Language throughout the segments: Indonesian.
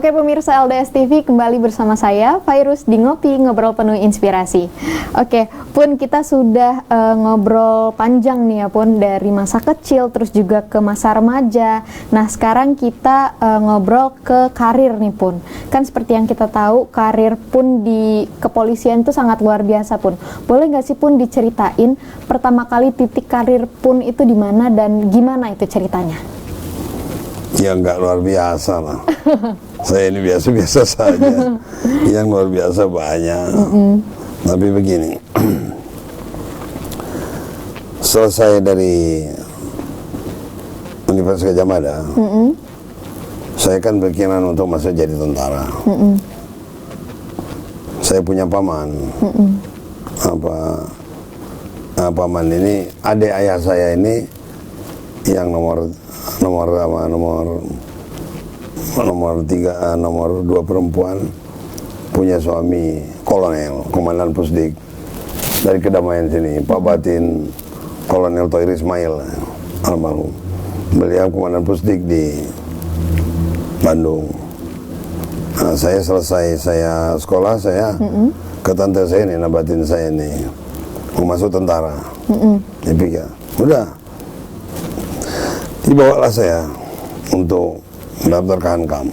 Oke pemirsa LDS TV, kembali bersama saya Fairuz di Ngopi, ngobrol penuh inspirasi. Oke Pun, kita sudah ngobrol panjang nih ya Pun, dari masa kecil terus juga ke masa remaja. Nah sekarang kita ngobrol ke karir nih Pun. Kan seperti yang kita tahu, karir Pun di kepolisian itu sangat luar biasa Pun. Boleh nggak sih Pun diceritain pertama kali titik karir Pun itu di mana dan gimana itu ceritanya? Ya nggak luar biasa lah. Saya ini biasa-biasa saja. Yang luar biasa banyak. Tapi begini, selesai dari Universitas Gadjah Mada, saya kan berkeinginan untuk masuk jadi tentara. Saya punya paman. Paman ini, adik ayah saya ini yang nomor 2 perempuan, punya suami kolonel, komandan Pusdik dari Kedamaian sini, Pak Batin Kolonel Toir Ismail almarhum. Beliau komandan Pusdik di Bandung. Nah, saya selesai sekolah, saya ke tante saya ini, nabatin saya ini mau masuk tentara. Dipikir, udah, dibawalah saya untuk daftar ke Hankam.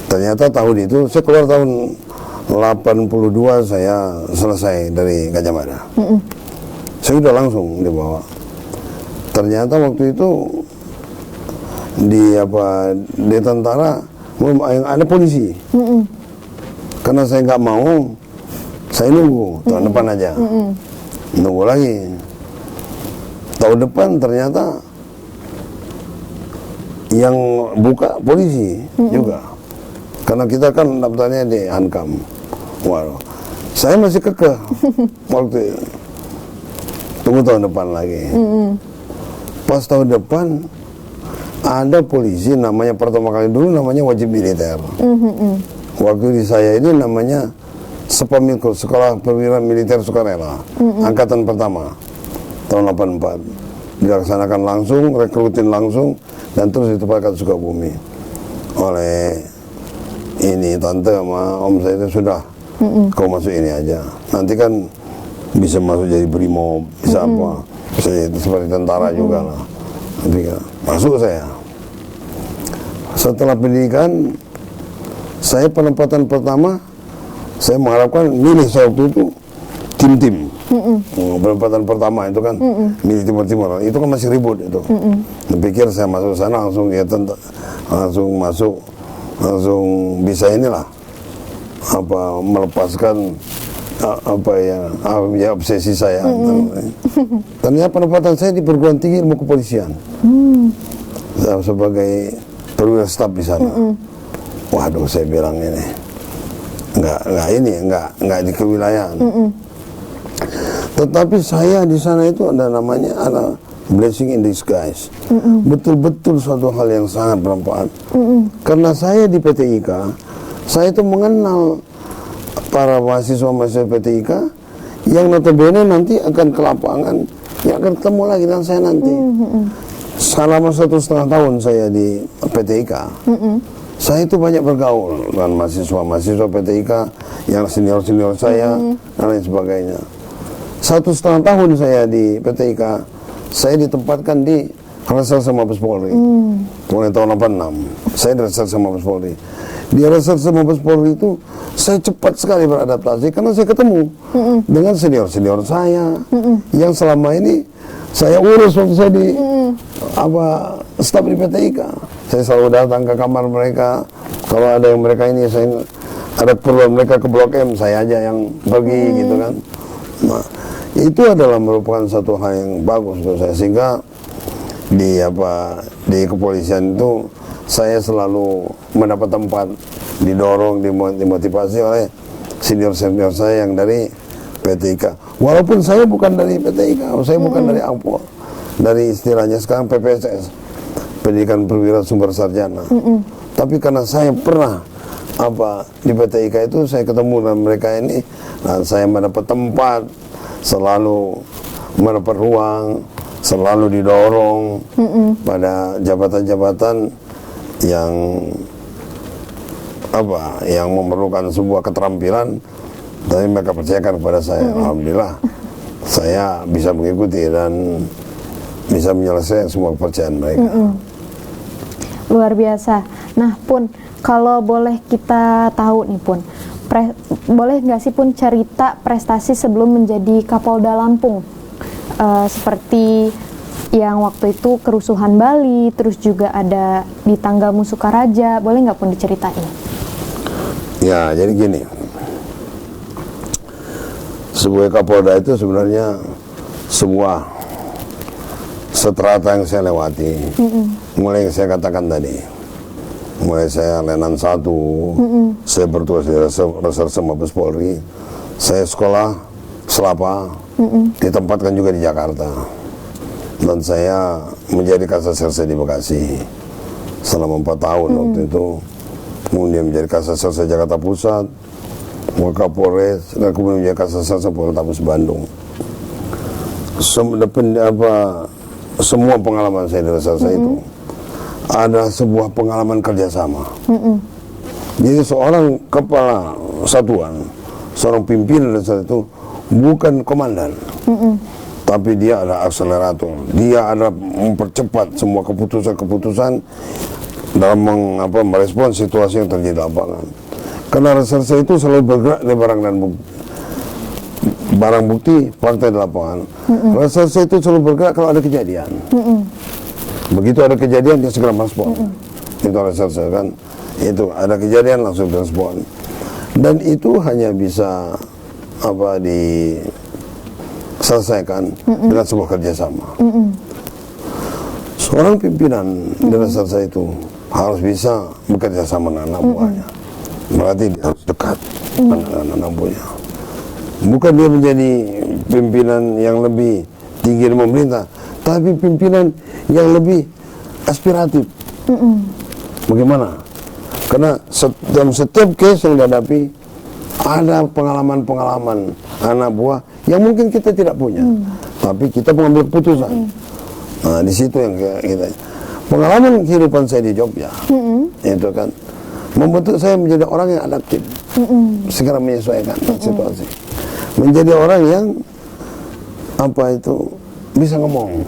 Ternyata tahun itu, saya keluar tahun 82, saya selesai dari Gadjah Mada. Saya udah langsung dibawa. Ternyata waktu itu di tentara yang ada polisi. Karena saya nggak mau, saya nunggu tahun depan aja. Nunggu lagi. Tahun depan ternyata yang buka polisi juga, karena kita kan daftarnya di Hankam. Waduh, saya masih kekeh waktu itu. Tunggu tahun depan lagi. Pas tahun depan ada polisi, namanya pertama kali dulu namanya wajib militer. Waktu di saya ini namanya Sepamilko, Sekolah Perwira Militer Sukarela, angkatan pertama tahun 84. Dilaksanakan langsung, rekrutin langsung, dan terus ditempatkan Sukabumi oleh ini tante sama om saya itu sudah, kau masuk ini aja, nanti kan bisa masuk jadi brimob, bisa apa, bisa jadi seperti tentara juga lah. Nanti kan masuk saya. Setelah pendidikan, saya penempatan pertama, saya mengharapkan milih saya waktu itu tim-tim. Penempatan pertama itu kan milih timur-timur, itu kan masih ribut itu. Dipikir saya masuk sana langsung langsung masuk, langsung bisa inilah melepaskan obsesi saya. Ternyata penempatan saya di perguruan tinggi ilmu kepolisian, sebagai perwira staf di sana. Waduh, saya bilang ini nggak di kewilayahan. Tetapi saya di sana itu ada namanya blessing in disguise. Betul-betul suatu hal yang sangat bermanfaat. Karena saya di PT IKA, saya itu mengenal para mahasiswa-mahasiswa PT IKA yang notabene nanti akan ke lapangan, yang akan ketemu lagi dengan saya nanti. Selama 1,5 tahun saya di PT IKA, saya itu banyak bergaul dengan mahasiswa-mahasiswa PT IKA yang senior-senior saya dan lain sebagainya. 1,5 tahun saya di PT IKA, saya ditempatkan di Reserse Mabes Polri. Mulai tahun 86, saya di Reserse Mabes Polri. Di Reserse Mabes Polri itu, saya cepat sekali beradaptasi karena saya ketemu dengan senior-senior saya yang selama ini saya urus waktu saya di staf di PT IKA. Saya selalu datang ke kamar mereka. Kalau ada yang mereka ini, saya ada keperluan mereka ke Blok M, saya aja yang pergi gitu kan. Nah, itu adalah merupakan satu hal yang bagus untuk saya, sehingga di kepolisian itu saya selalu mendapat tempat, didorong, dimotivasi oleh senior-senior saya yang dari PT IKA. Walaupun saya bukan dari PT IKA, saya bukan dari AMPO, dari istilahnya sekarang PPSS, Pendidikan Perwira Sumber Sarjana. Tapi karena saya pernah di PT IKA itu, saya ketemu dengan mereka ini, dan saya mendapat tempat, selalu mendapat ruang, selalu didorong pada jabatan-jabatan yang apa yang memerlukan sebuah keterampilan, tapi mereka percayakan kepada saya. Alhamdulillah saya bisa mengikuti dan bisa menyelesaikan semua kepercayaan mereka. Luar biasa. Nah Pun, kalau boleh kita tahu nih Pun, boleh nggak sih Pun cerita prestasi sebelum menjadi Kapolda Lampung? Seperti yang waktu itu kerusuhan Bali, terus juga ada di Tanggamu Sukaraja, boleh nggak Pun diceritain? Ya, jadi gini, sebuah Kapolda itu sebenarnya sebuah strata yang saya lewati. Mulai yang saya katakan tadi, mulai saya Lenan 1, saya bertugas di Reserse Mabes Polri, saya sekolah Selapa, ditempatkan juga di Jakarta, dan saya menjadi Kasatserse di Bekasi selama 4 tahun waktu itu. Kemudian menjadi Kasatserse Jakarta Pusat, Wakapolres, dan kemudian menjadi Kasatserse Polrestabes Bandung. Semua pengalaman saya di Reserse itu ada sebuah pengalaman kerjasama. Jadi seorang kepala satuan, seorang pimpinan Reserse itu bukan komandan, tapi dia ada akselerator. Dia ada mempercepat semua keputusan-keputusan dalam merespon situasi yang terjadi di lapangan. Karena Reserse itu selalu bergerak dari barang bukti, fakta di lapangan. Reserse itu selalu bergerak kalau ada kejadian. Begitu ada kejadian dia segera merespon. Itu Reserse kan. Itu ada kejadian langsung direspon. Dan itu hanya bisa diselesaikan dengan sebuah kerjasama. Seorang pimpinan di Reserse itu harus bisa bekerja sama dengan anak buahnya. Berarti dia harus dekat dengan anak buahnya. Bukan dia menjadi pimpinan yang lebih tinggi dari pemerintah, tapi pimpinan yang lebih aspiratif. Bagaimana? Karena dalam setiap case yang dihadapi ada pengalaman-pengalaman anak buah yang mungkin kita tidak punya, tapi kita mengambil keputusan. Nah, di situ yang kita pengalaman kehidupan saya di Jogja, itu kan membentuk saya menjadi orang yang adaptif, segera menyesuaikan situasi, menjadi orang yang bisa ngomong,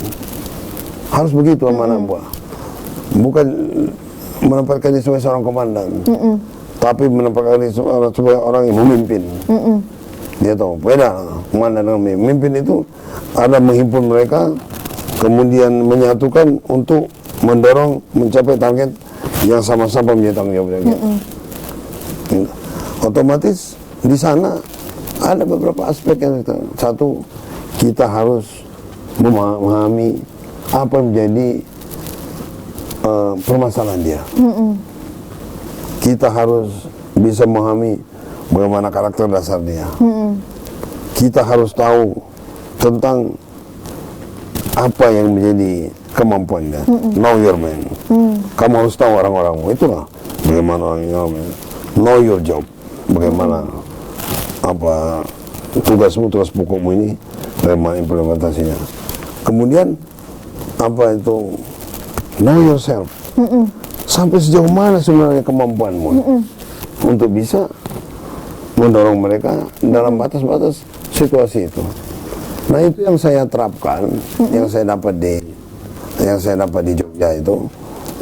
harus begitu sama anak buah, bukan menempatkan diri sebagai seorang komandan, tapi menempatkan diri sebagai orang yang memimpin. Dia tahu beda komandan dengan memimpin itu ada menghimpun mereka, kemudian menyatukan untuk mendorong mencapai target yang sama-sama menjadi tanggung jawab. Otomatis di sana ada beberapa aspek yang satu, kita harus memahami apa yang menjadi permasalahan dia. Kita harus bisa memahami bagaimana karakter dasar dia. Kita harus tahu tentang apa yang menjadi kemampuannya. Know your man. Kamu harus tahu orang-orangmu. Itulah bagaimana orang-orangmu. Know your job. Bagaimana tugasmu, tugas pokokmu ini, bagaimana implementasinya. Kemudian know yourself. Sampai sejauh mana sebenarnya kemampuanmu untuk bisa mendorong mereka dalam batas-batas situasi itu. Nah, itu yang saya terapkan, yang saya dapat di Jogja itu,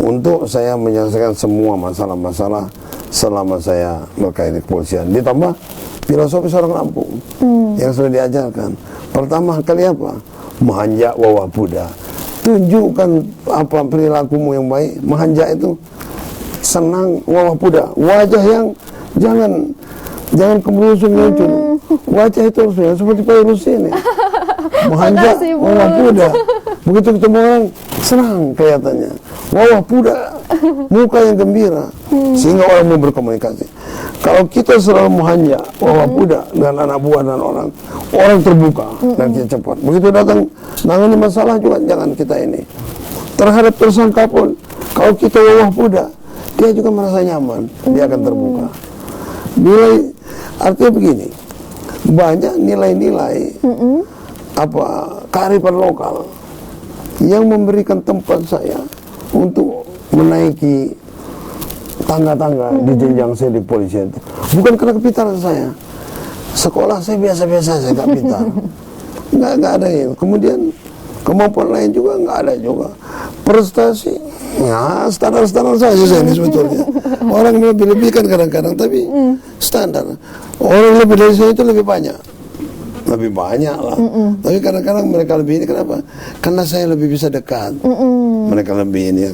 untuk saya menyelesaikan semua masalah-masalah selama saya berkait di kepolisian. Ditambah filosofi seorang Lampung yang sudah diajarkan. Pertama kali Mahanja wawa Buddha. Tunjukkan perilakumu yang baik. Mahanja itu senang, wawa Buddha. Wajah yang jangan kemelusung muncul. Wajah itu harusnya seperti Virus ini. Mahanja wawa Buddha. Begitu ketemu orang senang kelihatannya. Wawa Buddha. Muka yang gembira. Sehingga orang mau berkomunikasi. Kalau kita selalu mahanja wawa Buddha dengan anak buah dan orang terbuka dan kita cepat. Begitu datang nangani masalah juga jangan kita ini. Terhadap tersangka pun, kalau kita wawa Buddha, dia juga merasa nyaman, dia akan terbuka. Artinya begini, banyak nilai-nilai kearifan lokal yang memberikan tempat saya untuk menaiki tangga-tangga di jenjang saya di polisi itu. Bukan karena kepintaran saya. Sekolah saya biasa-biasa, saya nggak pintar. Nggak ada ya. Kemudian kemampuan lain juga nggak ada juga. Prestasi, ya standar-standar saja saya ini sebetulnya. Orang lebih-lebihkan kadang-kadang, tapi standar. Orang lebih dari saya itu lebih banyak lah. Tapi kadang-kadang mereka lebih ini, kenapa? Karena saya lebih bisa dekat. Mereka lebih ini,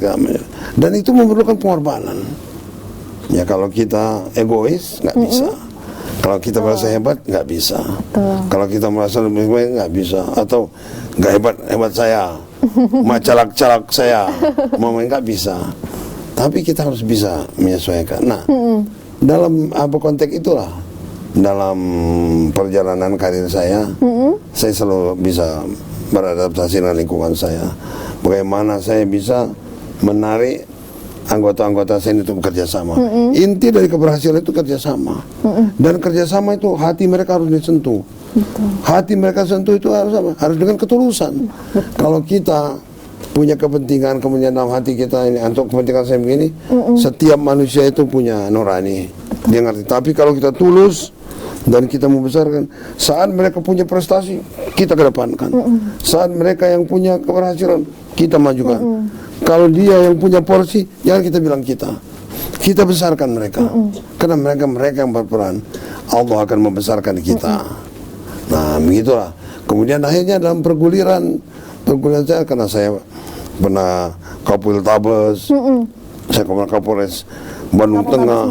dan itu memerlukan pengorbanan. Ya kalau kita egois nggak bisa. Kalau kita merasa hebat nggak bisa. Kalau kita merasa lebih baik nggak bisa. Atau nggak hebat saya, macalak-calak saya, mau nggak bisa. Tapi kita harus bisa menyesuaikan. Nah, dalam apa konteks itulah, dalam perjalanan karir saya selalu bisa beradaptasi dengan lingkungan saya. Bagaimana saya bisa menarik anggota-anggota saya untuk bekerja sama. Inti dari keberhasilan itu kerjasama. Dan kerjasama itu hati mereka harus disentuh. Hati mereka sentuh itu harus apa? Harus dengan ketulusan. Kalau kita punya kepentingan, kemudian dalam hati kita ini untuk kepentingan saya begini, setiap manusia itu punya nurani. Dia ngerti. Tapi kalau kita tulus dan kita membesarkan, saat mereka punya prestasi, kita kedepankan. Saat mereka yang punya keberhasilan, kita majukan. Kalau dia yang punya porsi, jangan kita bilang kita besarkan mereka. Karena mereka yang berperan, Allah akan membesarkan kita. Nah, begitulah. Kemudian akhirnya dalam perguliran saya, karena saya pernah Kapolres, saya pernah Kapolres Bandung Tengah,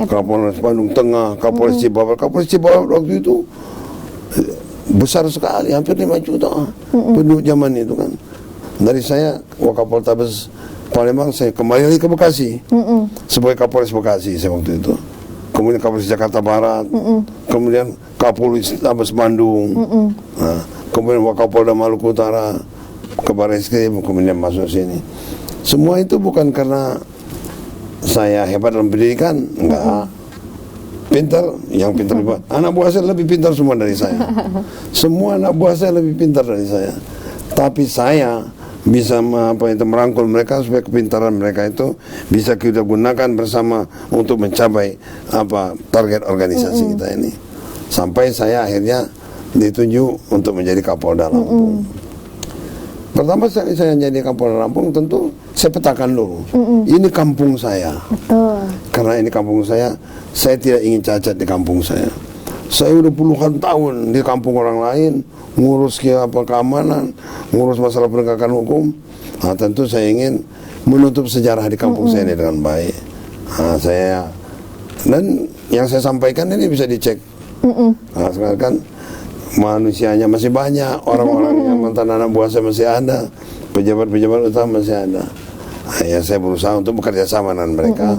Kapolres Bandung Tengah, Kapolres Cibabar. Kapolres Cibabar waktu itu besar sekali, hampir 5 juta penduduk zaman itu kan. Dari saya Wakapolres Palembang, saya kembali lagi ke Bekasi sebagai Kapolres Bekasi saya waktu itu. Kemudian Kapolres Jakarta Barat, kemudian Kapolres Tabes Bandung, nah, kemudian Wakapolda Maluku Utara, ke Barreskrim, kemudian masuk sini. Semua itu bukan karena saya hebat dalam pendidikan, enggak. Pintar, yang pintar lebih. Anak buah saya lebih pintar semua dari saya. Semua anak buah saya lebih pintar dari saya. Tapi saya bisa merangkul mereka supaya kepintaran mereka itu bisa kita gunakan bersama untuk mencapai target organisasi kita ini. Sampai saya akhirnya ditunjuk untuk menjadi Kapolda Lampung. Pertama saya jadi Kapolda Lampung, tentu saya petakan dulu. Ini kampung saya. Betul. Karena ini kampung saya tidak ingin cacat di kampung saya. Saya udah puluhan tahun di kampung orang lain, ngurus keamanan, ngurus masalah penegakan hukum. Nah, tentu saya ingin menutup sejarah di kampung saya ini dengan baik. Nah, dan yang saya sampaikan ini bisa dicek. Nah, sekarang kan manusianya masih banyak, orang-orang yang mantan anak buah saya masih ada, pejabat-pejabat utama masih ada. Nah, ya saya berusaha untuk bekerja sama dengan mereka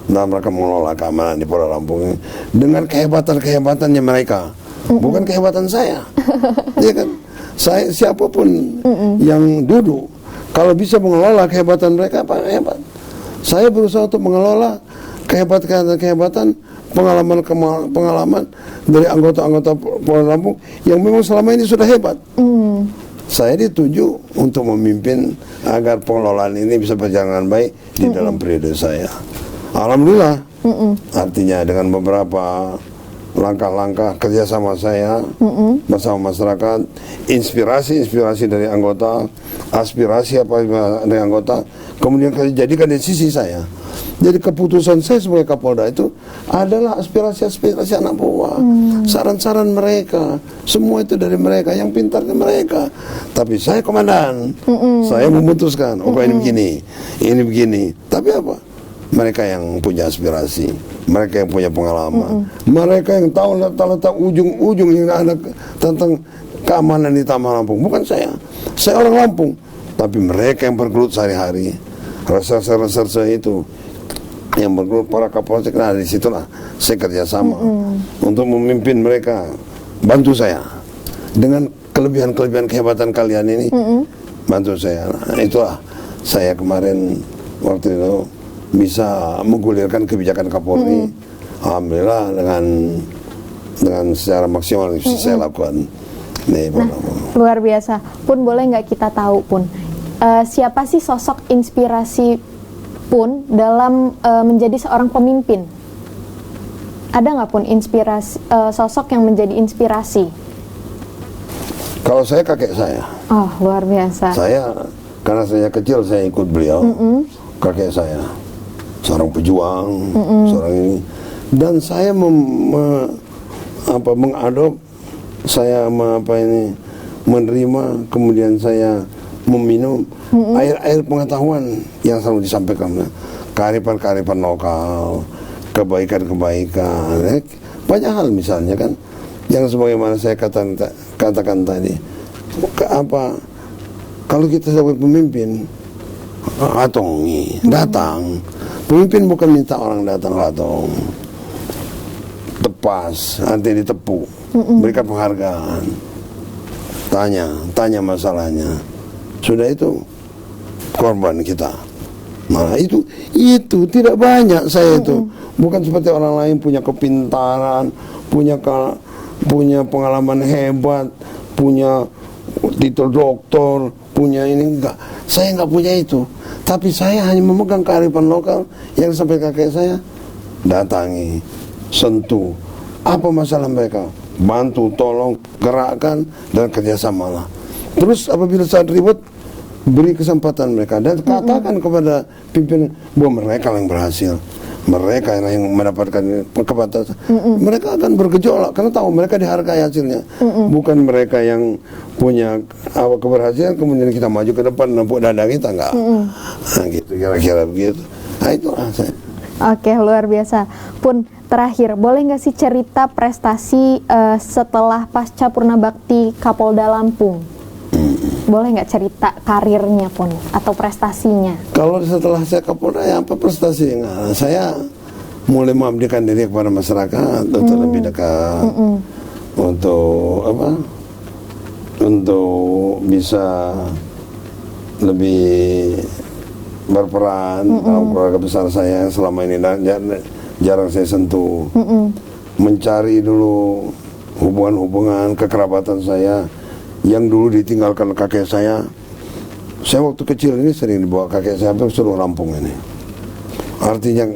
dalam rangka mengelola keamanan di Polda Lampung ini dengan kehebatan-kehebatannya mereka, bukan kehebatan saya. Ya kan, saya siapapun yang duduk, kalau bisa mengelola kehebatan mereka, apa hebat. Saya berusaha untuk mengelola kehebatan, pengalaman dari anggota-anggota Polda Lampung yang memang selama ini sudah hebat. Saya dituju untuk memimpin agar pengelolaan ini bisa berjalan dengan baik di dalam periode saya. Alhamdulillah. Artinya dengan beberapa langkah-langkah kerjasama saya bersama masyarakat, inspirasi dari anggota, aspirasi dari anggota, kemudian jadikan di sisi saya. Jadi keputusan saya sebagai Kapolda itu adalah aspirasi anak buah, saran-saran mereka, semua itu dari mereka, yang pintar dari mereka. Tapi saya komandan, saya memutuskan, ini begini. Tapi apa? Mereka yang punya aspirasi, mereka yang punya pengalaman, mereka yang tahu letak ujung-ujung yang ada tentang keamanan di Taman Lampung. Bukan saya orang Lampung, tapi mereka yang bergelut sehari-hari. Reserse itu yang bergelut para Kapolsek. Nah, di situlah saya kerjasama untuk memimpin mereka. Bantu saya dengan kelebihan kehebatan kalian ini, bantu saya. Nah, itulah saya kemarin waktu itu bisa menggulirkan kebijakan Kapolri. Alhamdulillah dengan secara maksimal bisa saya lakukan. Luar biasa. Pun boleh nggak kita tahu Pun siapa sih sosok inspirasi Pun dalam menjadi seorang pemimpin, ada nggak Pun inspirasi, sosok yang menjadi inspirasi? Kalau saya kakek saya. Oh, luar biasa. Saya, karena saya kecil saya ikut beliau, kakek saya, seorang pejuang, seorang ini, dan saya mengadop, saya menerima, kemudian saya meminum air pengetahuan yang selalu disampaikan, kearifan-kearifan lokal, kebaikan-kebaikan, banyak hal misalnya kan, yang sebagaimana saya katakan tadi, kalau kita sebagai pemimpin, datang, pemimpin bukan minta orang datang, tepas, nanti ditepuk, berikan penghargaan, tanya masalahnya, sudah itu korban kita. Nah itu tidak banyak saya itu, bukan seperti orang lain punya kepintaran, punya pengalaman hebat, punya titel doktor, punya ini, enggak. Saya enggak punya itu. Tapi saya hanya memegang kearifan lokal yang sampai kakek saya, datangi, sentuh, apa masalah mereka, bantu, tolong, gerakkan, dan kerjasamalah. Terus apabila saat ribut, beri kesempatan mereka dan katakan kepada pimpinan bahwa mereka yang berhasil, mereka yang mendapatkan kebatasan, mereka akan bergejolak karena tahu mereka dihargai hasilnya, bukan mereka yang punya keberhasilan kemudian kita maju ke depan nempuk dada kita, enggak. Nah, gitu kira-kira begitu. Nah itulah saya. Oke, luar biasa. Pun terakhir, boleh nggak sih cerita prestasi setelah pasca Purna Bakti Kapolda Lampung? Boleh nggak cerita karirnya Pun atau prestasinya? Kalau setelah saya Kapolda ya apa prestasinya? Saya mulai mengabdikan diri kepada masyarakat untuk lebih dekat, untuk untuk bisa lebih berperan dalam keluarga besar saya yang selama ini jarang saya sentuh. Mencari dulu hubungan-hubungan kekerabatan saya yang dulu ditinggalkan kakek saya. Saya waktu kecil ini sering dibawa kakek saya ke seluruh Lampung ini. Artinya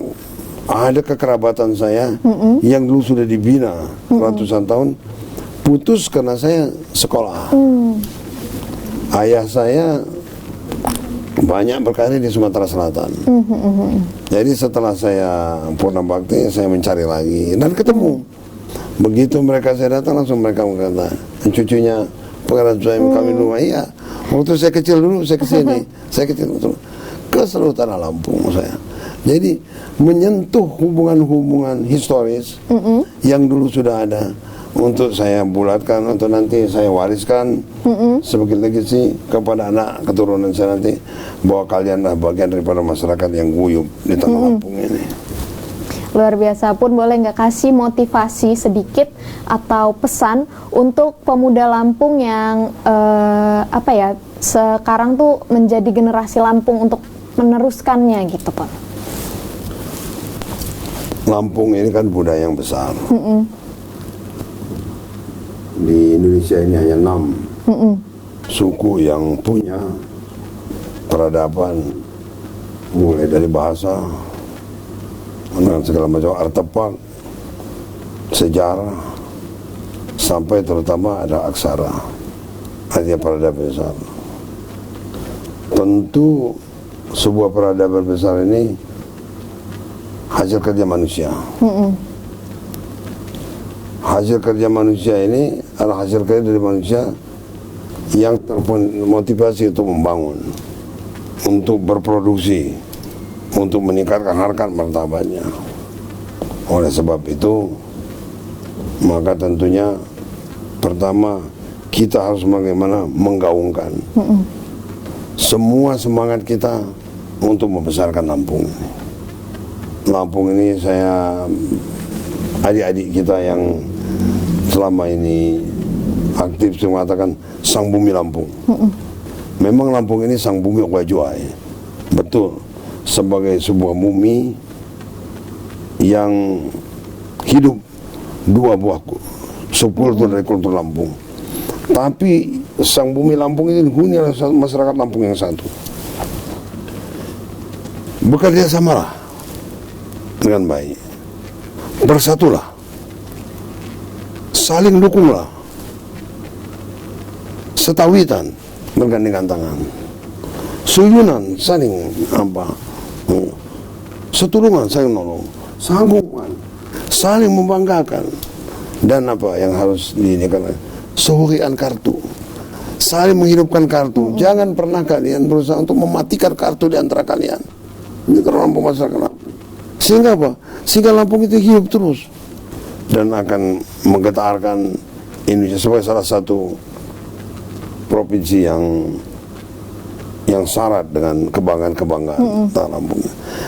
ada kekerabatan saya yang dulu sudah dibina ratusan tahun, putus karena saya sekolah. Ayah saya banyak berkarir di Sumatera Selatan. Jadi setelah saya Purna Bakti, saya mencari lagi dan ketemu. Begitu mereka saya datang, langsung mereka berkata, cucunya pengarang kami rumah, iya. Waktu saya kecil dulu saya kesini, saya kecil ke seluruh tanah Lampung saya. Jadi menyentuh hubungan-hubungan historis yang dulu sudah ada untuk saya bulatkan, untuk nanti saya wariskan sebagai legasi kepada anak keturunan saya nanti, bahwa kalianlah bagian daripada masyarakat yang guyup di tanah Lampung ini. Luar biasa. Pun boleh nggak kasih motivasi sedikit atau pesan untuk pemuda Lampung yang sekarang tuh menjadi generasi Lampung untuk meneruskannya gitu Pun? Lampung ini kan budaya yang besar. Di Indonesia ini hanya 6 suku yang punya peradaban, mulai dari bahasa dengan segala macam artefak, sejarah, sampai terutama ada aksara, artinya peradaban besar. Tentu sebuah peradaban besar ini hasil kerja manusia. Hasil kerja manusia ini adalah hasil kerja dari manusia yang termotivasi untuk membangun, untuk berproduksi, untuk meningkatkan harkat martabatnya. Oleh sebab itu, maka tentunya pertama kita harus bagaimana menggaungkan semua semangat kita untuk membesarkan Lampung. Lampung ini saya, adik-adik kita yang selama ini aktif mengatakan sang bumi Lampung. Memang Lampung ini sang bumi Wajuai, betul, sebagai sebuah bumi yang hidup dua buah subkultur dari kultur Lampung. Tapi sang bumi Lampung ini dihuni oleh masyarakat Lampung yang satu. bekerja samalah dengan baik, bersatulah, saling dukunglah, setawitan bergandengan tangan, suyunan saling setulungan saling nolong, sanggupan saling membanggakan, dan apa yang harus diinginkan, sehurian kartu, saling menghidupkan kartu. Jangan pernah kalian berusaha untuk mematikan kartu di antara kalian. Ini karena Lampung, masyarakat Lampung. Sehingga apa? Sehingga Lampung itu hidup terus dan akan menggetarkan Indonesia sebagai salah satu provinsi yang syarat dengan kebanggaan-kebanggaan Lampung.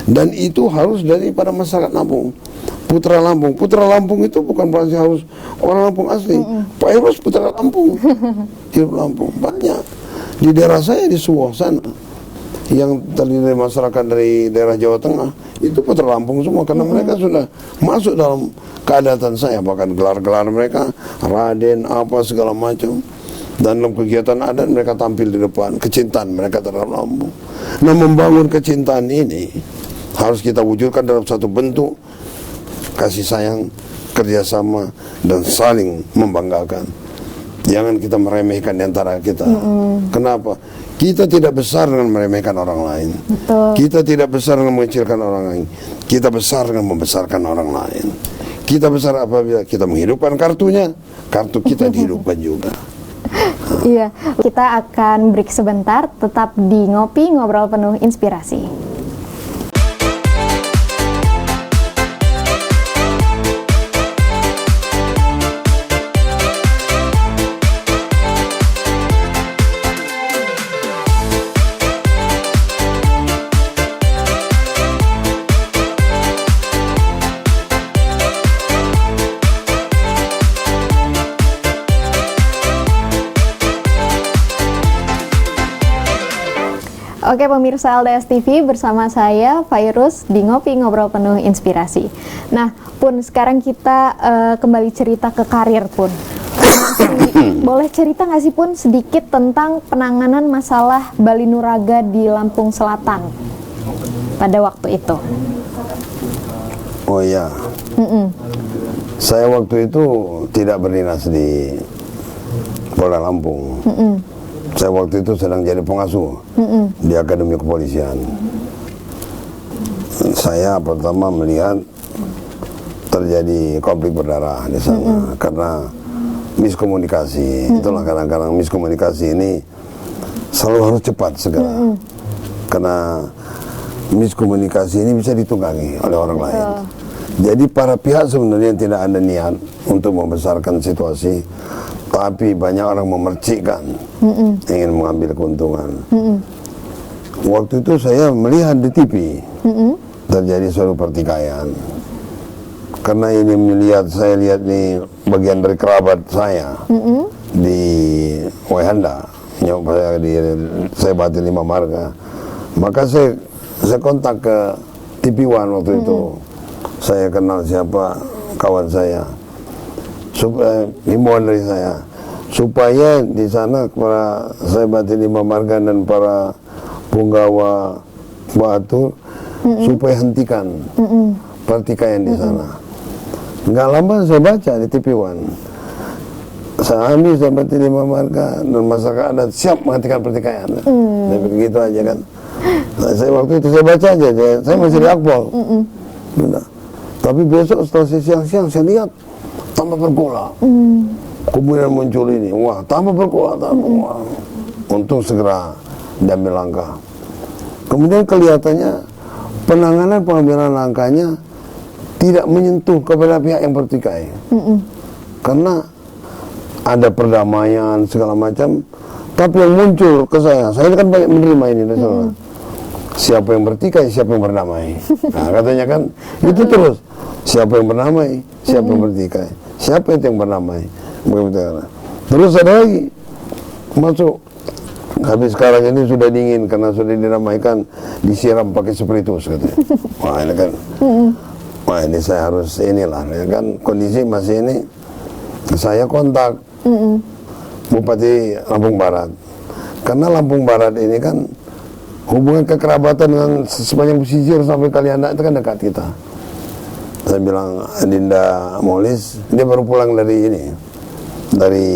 Dan itu harus daripada masyarakat Lampung. Putra Lampung. Putra Lampung itu bukan berarti harus orang Lampung asli. Pak Eros putra Lampung. Hidup Lampung banyak. Di daerah saya di Suwoh sana, yang terdiri dari masyarakat dari daerah Jawa Tengah, itu putra Lampung semua, karena mereka sudah masuk dalam keadatan saya. Bahkan gelar-gelar mereka, Raden, apa segala macam. Dan dalam kegiatan adat mereka tampil di depan, kecintaan mereka terhadap Lampung. Nah, membangun kecintaan ini harus kita wujudkan dalam satu bentuk kasih sayang, kerjasama, dan saling membanggakan. Jangan kita meremehkan di antara kita. Kenapa? Kita tidak besar dengan meremehkan orang lain. Betul. Kita tidak besar dengan mengecilkan orang lain. Kita besar dengan membesarkan orang lain. Kita besar apabila kita menghidupkan kartunya, kartu kita dihidupkan juga. Iya, kita akan break sebentar, tetap di Ngopi Ngobrol Penuh Inspirasi. Oke pemirsa LDS TV, bersama saya Fairuz di Ngopi Ngobrol Penuh Inspirasi. Nah Pun, sekarang kita kembali cerita ke karir Pun. Boleh cerita nggak sih Pun sedikit tentang penanganan masalah Bali Nuraga di Lampung Selatan pada waktu itu? Oh iya, saya waktu itu tidak berdinas di Polda Lampung. Saya waktu itu sedang jadi pengasuh di Akademi Kepolisian. Saya pertama melihat terjadi konflik berdarah di sana karena miskomunikasi. Itulah kadang-kadang miskomunikasi ini selalu harus cepat segera. Karena miskomunikasi ini bisa ditunggangi oleh orang lain. Jadi para pihak sebenarnya tidak ada niat untuk membesarkan situasi, tapi banyak orang memercikkan, ingin mengambil keuntungan. Waktu itu saya melihat di TV terjadi suatu pertikaian. Karena ini saya lihat nih bagian dari kerabat saya di Wehanda, saya Bati 5 Marga. Maka saya kontak ke TV One waktu itu. Saya kenal siapa kawan saya. Himbauan dari saya supaya di sana para saya Bati 5 Marga dan para punggawa Batu supaya hentikan pertikaian di sana. Nggak lama saya baca di TV One, saya ambil saya Bati 5 Marga dan masyarakat adat siap menghentikan pertikaian. Begitu aja kan. Nah, saya waktu itu saya baca aja, saya masih di Akpol. Tapi besok setelah siang-siang saya lihat tambah bergolak. Kemudian muncul ini, wah tambah bergolak, wah. Untuk segera diambil langkah. Kemudian kelihatannya penanganan pengambilan langkahnya tidak menyentuh kepada pihak yang bertikai. Karena ada perdamaian segala macam, tapi yang muncul ke saya ini kan banyak menerima ini, siapa yang bertikai, siapa yang berdamai. Nah katanya kan itu terus, siapa yang berdamai, siapa yang bertikai, siapa itu yang berdamai. Terus ada lagi masuk, habis sekarang ini sudah dingin karena sudah diramaikan, disiram pakai spiritus katanya. Wah ini kan, wah ini saya harus inilah, ya kan kondisi masih ini. Saya kontak Bupati Lampung Barat, karena Lampung Barat ini kan hubungan kekerabatan dengan sepanjang pesisir sampai Kalianda itu kan dekat kita. Saya bilang, Dinda Molis, dia baru pulang dari ini, dari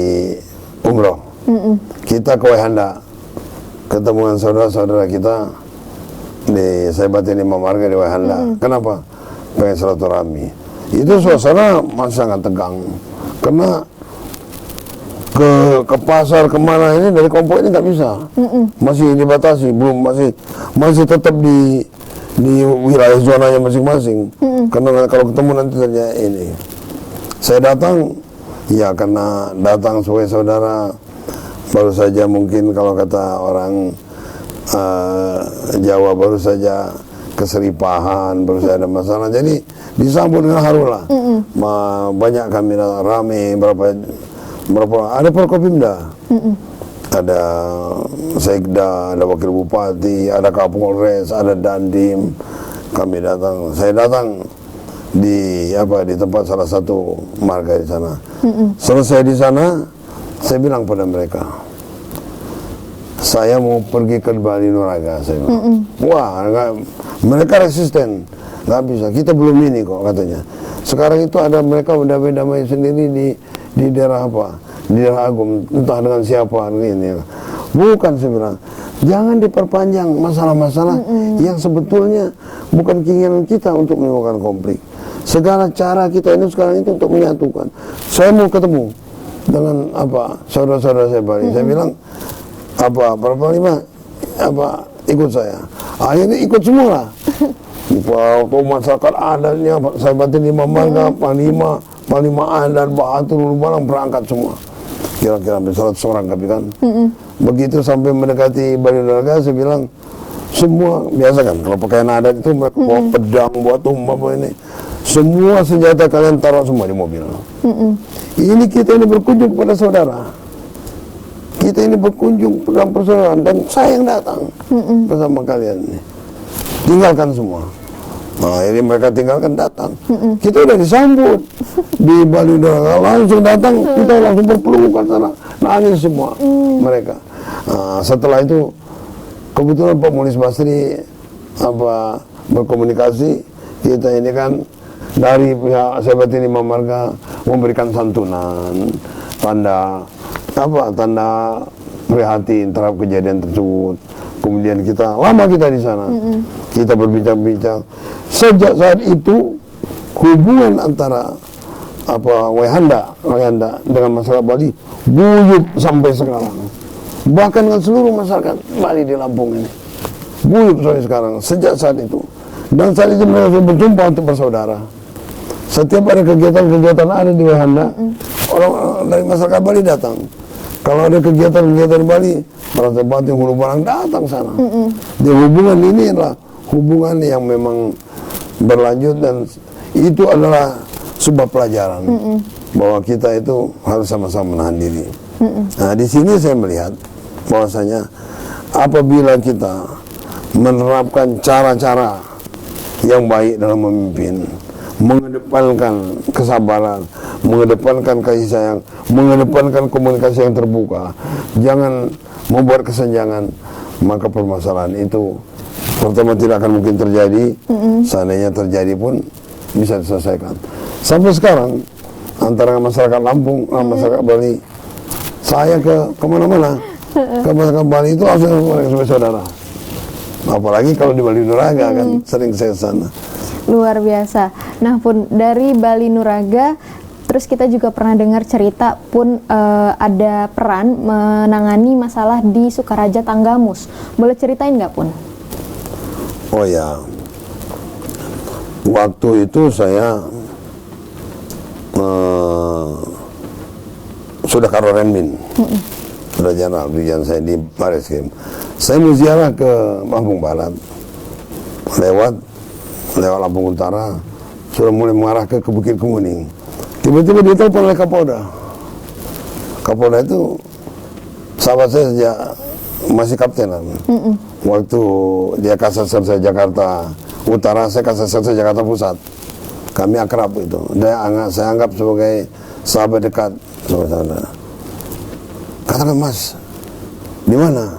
umroh. Kita ke Wehanda, ketemu dengan saudara-saudara kita di Saibatin Imam Marga di Wehanda. Kenapa? Pengen silaturahmi. Itu suasana masih sangat tegang, karena ke pasar kemana ini dari kelompok ini nggak bisa, masih dibatasi, belum masih tetap di wilayah zonanya masing-masing. Karena kalau ketemu nanti saja ini, saya datang ya karena datang sebagai saudara, baru saja mungkin kalau kata orang Jawa baru saja keseripahan, baru saja ada masalah, jadi disambut dengan harulah. Banyak kami rame, berapa ada Forkopimda, ada Sekda, ada Wakil Bupati, ada Kapolres, ada Dandim. Kami datang, saya datang di tempat salah satu marga di sana. Selesai di sana, saya bilang pada mereka, saya mau pergi ke Bali Nuraga. Saya bilang, wah, mereka resisten, nggak bisa. Kita belum ini kok katanya. Sekarang itu ada mereka berdamai-damai sendiri di daerah apa? Di daerah Agung, entah dengan siapa ini. Bukan, saya bilang, jangan diperpanjang masalah-masalah yang sebetulnya bukan keinginan kita untuk menimbulkan konflik. Segala cara kita ini sekarang itu untuk menyatukan. Saya mau ketemu dengan saudara-saudara saya Bali. Saya bilang, para panglima ikut saya. Akhirnya ikut semua lah. Masyarakat adatnya, Saibatin Imam Marga, Panglima adat, Bahatur, Balang berangkat semua. Kira-kira hampir 100 orang kami kan. Begitu sampai mendekati Bali Nuraga, saya bilang, semua biasa kan kalau pakaian adat itu mereka bawa pedang, bawa tumbak, bawa ini. Semua senjata kalian taruh semua di mobil. Ini kita ini berkunjung kepada saudara. Kita ini berkunjung dalam persaudaraan dan saya yang datang bersama kalian ini. Tinggalkan semua. Nah, ini mereka tinggalkan datang. Kita udah disambut di Bali Nuraga, langsung datang, kita langsung berpelukan sana, nangis semua mereka. Nah, setelah itu kebetulan Pak Molis Basri berkomunikasi, kita ini kan dari pihak Saibatin Imam Marga memberikan santunan, tanda prihatin terhadap kejadian tersebut. Kemudian lama kita di sana, kita berbincang-bincang. Sejak saat itu hubungan antara Wehanda dengan masyarakat Bali buyut sampai sekarang. Bahkan dengan seluruh masyarakat Bali di Lampung ini buyut sampai sekarang. Sejak saat itu, dan saat itu mereka berjumpa untuk bersaudara. Setiap ada kegiatan ada di Wehanda, orang dari masyarakat Bali datang. Kalau ada kegiatan Bali, Merasa Batin, Hulu Balang datang sana. Di hubungan ini adalah hubungan yang memang berlanjut dan itu adalah sebuah pelajaran bahwa kita itu harus sama-sama menahan diri. Nah, di sini saya melihat bahwasanya apabila kita menerapkan cara-cara yang baik dalam memimpin, mengedepankan kesabaran, mengedepankan kasih sayang, mengedepankan komunikasi yang terbuka, jangan membuat kesenjangan, maka permasalahan itu pertama tidak akan mungkin terjadi. Seandainya terjadi pun bisa diselesaikan. Sampai sekarang antara masyarakat Lampung, masyarakat Bali, saya ke mana-mana, ke masyarakat Bali itu langsung sebagai saudara. Apalagi kalau di Bali Nuraga kan sering saya sana. Luar biasa. Nah, Pun, dari Bali Nuraga, terus kita juga pernah dengar cerita Pun ada peran menangani masalah di Sukaraja Tanggamus. Boleh ceritain nggak, Pun? Oh ya, waktu itu saya sudah Karorenmin, sudah jenderal brigjen saya di Bareskrim. Saya mau ziarah ke Lampung Barat, lewat Lampung Utara, sudah mulai mengarah ke Bukit Kemuning. Tiba-tiba ditelepon oleh Kapolda. Kapolda itu sahabat saya sejak masih kapten lah. Waktu dia Kasat Serse Jakarta Utara, saya Kasat Serse Jakarta Pusat. Kami akrab itu. Saya anggap sebagai sahabat dekat sama saya. Katakan, Mas, di mana?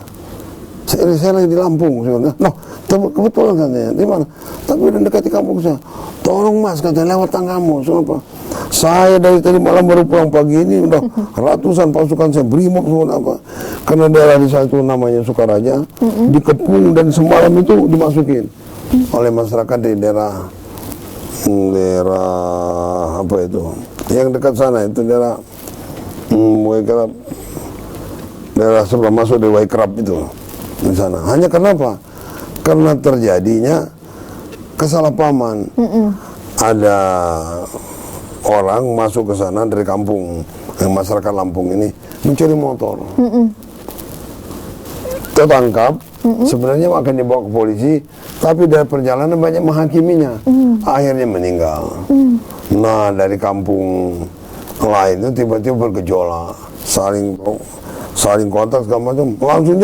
saya lagi di Lampung. Noh, kebetulan katanya, di mana? Tapi udah dekat di kampung saya. Tolong mas, katanya lewat tanggamu. Apa? Saya dari tadi malam baru pulang pagi ini udah ratusan pasukan saya brimob semua apa. Karena daerah di sana itu namanya Sukaraja, dikepung dan semalam itu dimasukin oleh masyarakat di daerah apa itu? Yang dekat sana itu daerah daerah sebelah masuk dari Waikrab itu di sana. Hanya kenapa? Karena terjadinya kesalahpahaman. Ada orang masuk ke sana dari kampung, masyarakat Lampung ini mencuri motor. Tertangkap, sebenarnya akan dibawa ke polisi, tapi dari perjalanan banyak menghakiminya. Akhirnya meninggal. Nah, dari kampung lain itu tiba-tiba bergejolak, saling kontak segala macam, langsung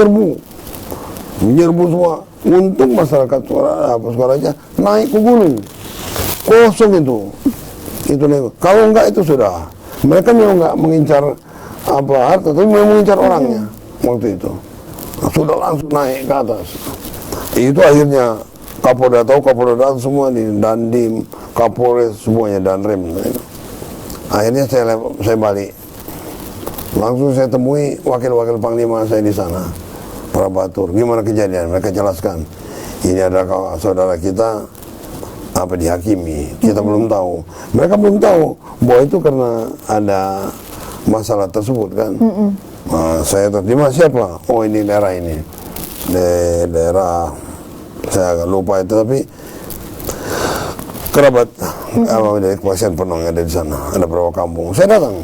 menyerbu semua. Untung masyarakat Sukaraja naik ke gunung, kosong itu kalau enggak itu sudah mereka memang enggak mengincar harta, tapi memang mengincar orangnya waktu itu. Nah, sudah langsung naik ke atas. Itu akhirnya Kapolda semua di Dandim, Kapolres semuanya, Danrem. Akhirnya saya balik, langsung saya temui wakil-wakil panglima saya di sana, para batur. Gimana kejadian? Mereka jelaskan, ini ada saudara kita dihakimi. Kita belum tahu. Mereka belum tahu bahwa itu karena ada masalah tersebut kan. Nah, saya terima siapa? Oh, ini daerah ini. Daerah saya agak lupa itu, tapi kerabat dari Kepolisian Penang yang ada di sana. Ada beberapa kampung. Saya datang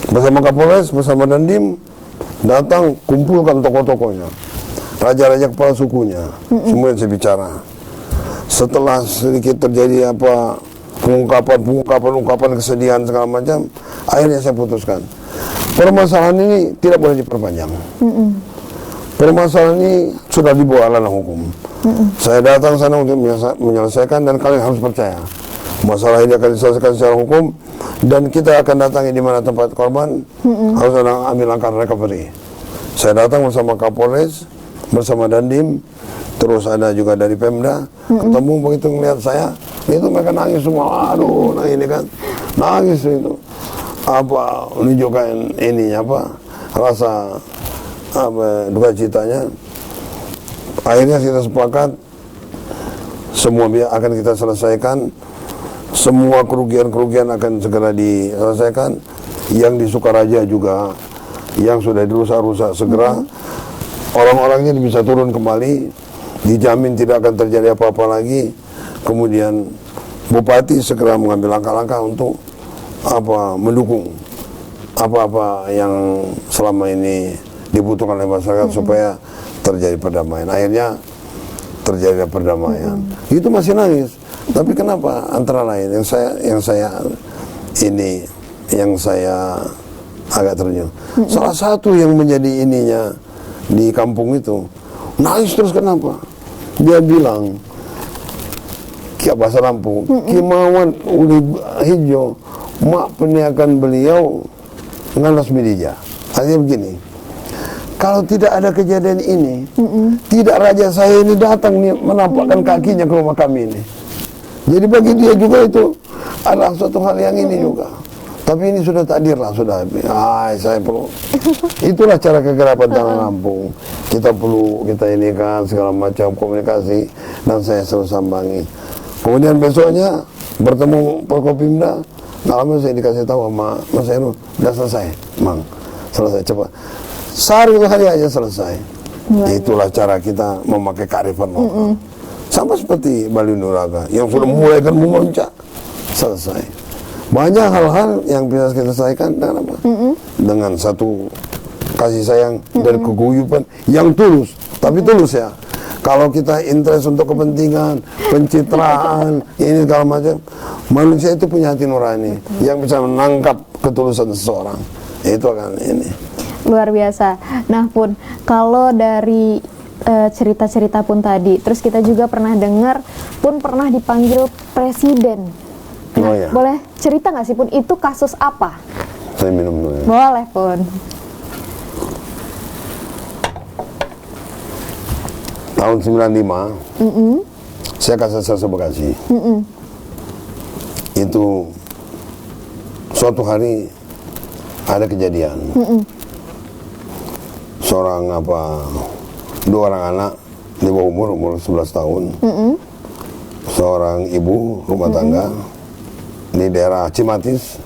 bersama Kapolres, bersama Dandim, datang kumpulkan tokoh-tokohnya, raja-raja kepala sukunya, semua saya bicara. Setelah sedikit terjadi pengungkapan kesedihan segala macam, akhirnya saya putuskan permasalahan ini tidak boleh diperpanjang. Permasalahan ini sudah dibawa ranah hukum. Saya datang sana untuk menyelesaikan, dan kalian harus percaya masalah ini akan diselesaikan secara hukum, dan kita akan datangi di mana tempat korban, harus ada ambil langkah recovery. Saya datang bersama Kapolres, bersama Dandim, terus ada juga dari Pemda. Ketemu, begitu melihat saya, itu mereka nangis semua. Aduh, nah ini kan nangis itu. Menunjukkan rasa duka citanya. Akhirnya kita sepakat semua akan kita selesaikan. Semua kerugian-kerugian akan segera diselesaikan. Yang di Sukaraja juga, yang sudah dirusak-rusak segera, orang-orangnya bisa turun kembali, dijamin tidak akan terjadi apa-apa lagi. Kemudian Bupati segera mengambil langkah-langkah untuk mendukung apa-apa yang selama ini dibutuhkan oleh masyarakat supaya terjadi perdamaian. Akhirnya terjadi perdamaian. Itu masih nangis. Tapi kenapa? Antara lain yang saya agak ternyuh. Salah satu yang menjadi ininya di kampung itu nangis terus. Kenapa? Dia bilang, bahasa Lampung, Kimawan uli hijau mak peniakan beliau ngalas midija. Artinya begini, kalau tidak ada kejadian ini, tidak raja saya ini datang nih menampakkan kakinya ke rumah kami ini. Jadi bagi dia juga itu adalah suatu hal yang ini juga. Tapi ini sudah takdir lah, sudah. Saya perlu. Itulah cara kegerapan tanah Lampung. Kita ini kan segala macam komunikasi, dan saya selalu sambangi. Kemudian besoknya bertemu Forkopimda, nggak lama saya dikasih tahu sama Mas Heru, udah selesai, Mang. Selesai cepat. Sehari aja selesai. Itulah cara kita memakai kearifan lokal. Sama seperti Bali Nuraga yang sudah mulai kan memuncak, selesai. Banyak hal-hal yang bisa kita selesaikan dengan apa? Dengan satu kasih sayang dan keguyuban yang tulus, tapi tulus ya. Kalau kita interest untuk kepentingan, pencitraan, ini segala macam, manusia itu punya hati nurani yang bisa menangkap ketulusan seseorang. Itu akan ini. Luar biasa. Nah Pun, kalau dari cerita-cerita Pun tadi, terus kita juga pernah dengar Pun pernah dipanggil presiden. Nah, ya. Boleh cerita nggak sih Pun, itu kasus apa? Saya minum dulu ya. Boleh Pun. tahun 95, saya Kasat Bekasi. Itu suatu hari ada kejadian. Dua orang anak di bawah umur 11 tahun. Seorang ibu rumah tangga di daerah Cimatis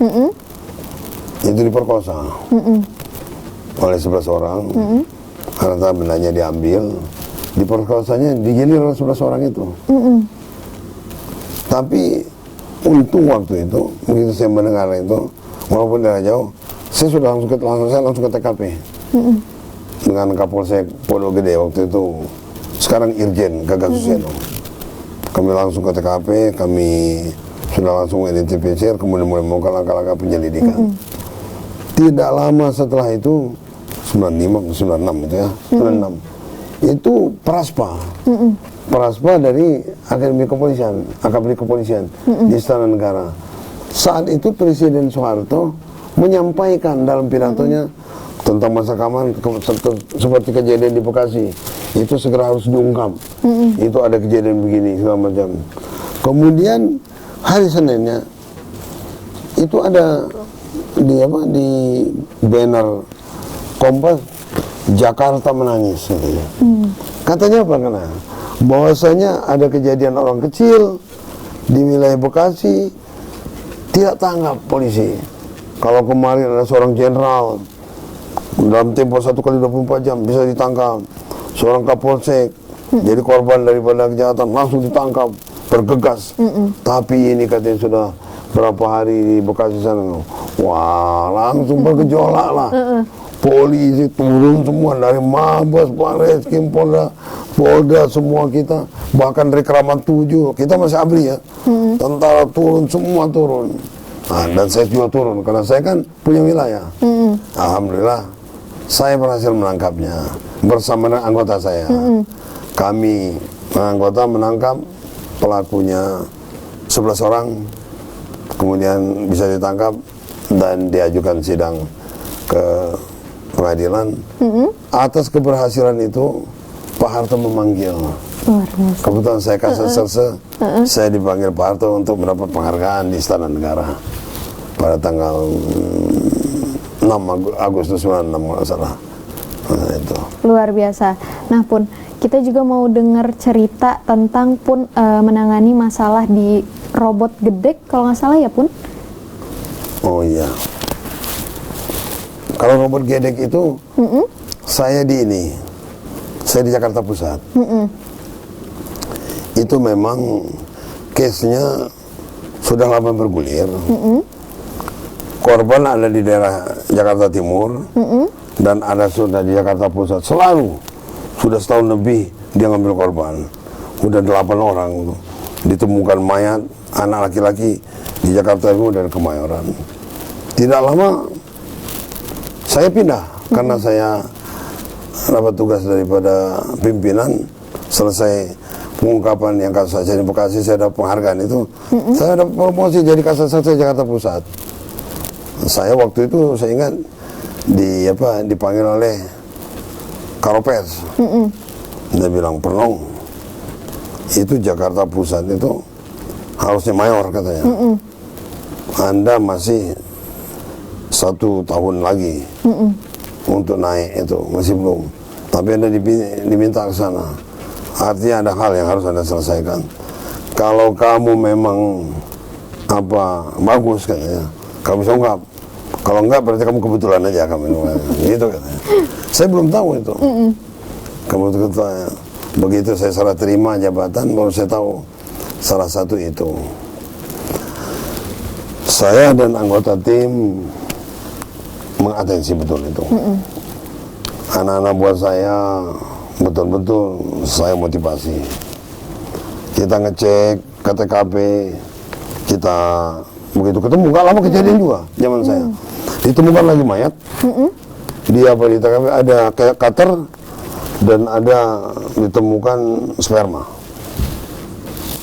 itu diperkosa oleh 11 orang. Harta bendanya diambil, diperkosanya digilir oleh 11 orang itu. Tapi untung waktu itu begitu saya mendengar itu, walaupun dari jauh, saya langsung ke TKP dengan Kapolsek Pondok Gede waktu itu, sekarang Irjen Gagas Suseno. Kami langsung ke TKP, kami sudah langsung identifikasi, kemudian mulai melakukan langkah-langkah penyelidikan. Tidak lama setelah itu, 96 itu ya, 96 itu Praspa. Praspa dari Akademi Kepolisian di Istana Negara. Saat itu Presiden Soeharto menyampaikan dalam pidatonya tentang masa kaman seperti kejadian di Bekasi, itu segera harus diungkap. Itu ada kejadian begini segala macam. Kemudian hari Seninnya itu ada di banner Kompas, Jakarta menangis katanya. Katanya apa? Karena bahwasanya ada kejadian orang kecil di wilayah Bekasi tidak tanggap polisi. Kalau kemarin ada seorang jenderal dalam tempo 1x24 jam bisa ditangkap, seorang Kapolsek jadi korban daripada kejahatan langsung ditangkap, bergegas. Tapi ini katanya sudah berapa hari di Bekasi sana, wah langsung bergejolak lah. Polisi turun semua dari Mabes, Barreskrim, Polda, semua kita, bahkan dari Kramat 7, kita masih ABRI ya, tentara turun, semua turun. Nah, dan saya juga turun, karena saya kan punya wilayah. Alhamdulillah, saya berhasil menangkapnya, bersama dengan anggota saya. Kami, anggota menangkap pelakunya 11 orang, kemudian bisa ditangkap, dan diajukan sidang ke pengadilan. Atas keberhasilan itu Pak Harto memanggil. Kebetulan saya Kasat Serse, saya dipanggil Pak Harto untuk mendapat penghargaan di Istana Negara pada tanggal 6 Agustus 96 kalau salah. Nah, itu luar biasa. Nah Pun, kita juga mau dengar cerita tentang Pun menangani masalah di robot gedek kalau nggak salah ya Pun. Oh iya, kalau robot gedek itu, saya di Jakarta Pusat. Itu memang case-nya sudah lama bergulir. Korban ada di daerah Jakarta Timur, dan ada sudah di Jakarta Pusat. Selalu, sudah setahun lebih dia ngambil korban. Udah 8 orang ditemukan mayat anak laki-laki di Jakarta Timur dan Kemayoran. Tidak lama saya pindah, karena saya dapat tugas daripada pimpinan. Selesai pengungkapan yang kasus saya di Bekasi, saya dapat penghargaan itu. Saya dapat promosi jadi Kasat Serse Jakarta Pusat. Saya waktu itu saya ingat dipanggil oleh Karopers. Dia bilang, Pernong, itu Jakarta Pusat itu harusnya mayor katanya. Anda masih 1 tahun lagi untuk naik, itu masih belum. Tapi Anda diminta ke sana. Artinya ada hal yang harus Anda selesaikan. Kalau kamu memang bagus katanya, kamu bisa ungkap. Kalau enggak berarti kamu kebetulan aja kamu gitu katanya. Saya belum tahu itu. Kebetulan begitu saya serah terima jabatan, baru saya tahu salah satu itu. Saya dan anggota tim mengatensi betul itu. Anak-anak buat saya betul-betul saya motivasi. Kita ngecek ke TKP, kita begitu ketemu, nggak lama kejadian juga zaman saya. Ditemukan lagi mayat. Di TKP ada kayak cutter dan ada ditemukan sperma.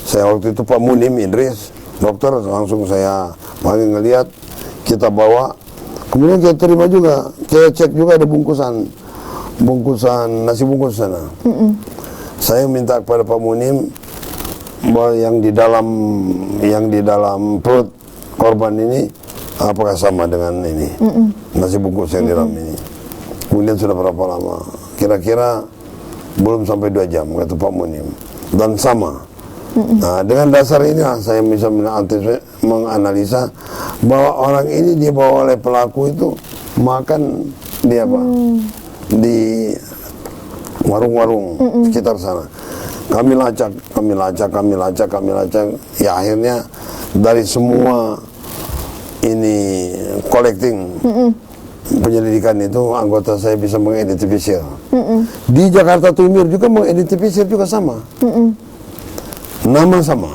Saya waktu itu Pak Munim Idris, dokter, langsung saya panggil ngelihat, kita bawa. Kemudian kita terima juga, kita cek juga ada bungkusan nasi bungkus sana. saya minta kepada Pak Munim bahwa yang di dalam perut korban ini apakah sama dengan ini nasi bungkus yang di dalam ini. Kemudian sudah berapa lama? Kira-kira belum sampai 2 jam kata Pak Munim, dan sama. Nah, dengan dasar ini saya bisa menganalisa bahwa orang ini dibawa oleh pelaku itu makan di apa? Di warung-warung sekitar sana. Kami lacak. Ya akhirnya dari semua ini collecting penyelidikan itu, anggota saya bisa mengidentifikasi. Di Jakarta Timur juga mengidentifikasi juga sama. Nama sama,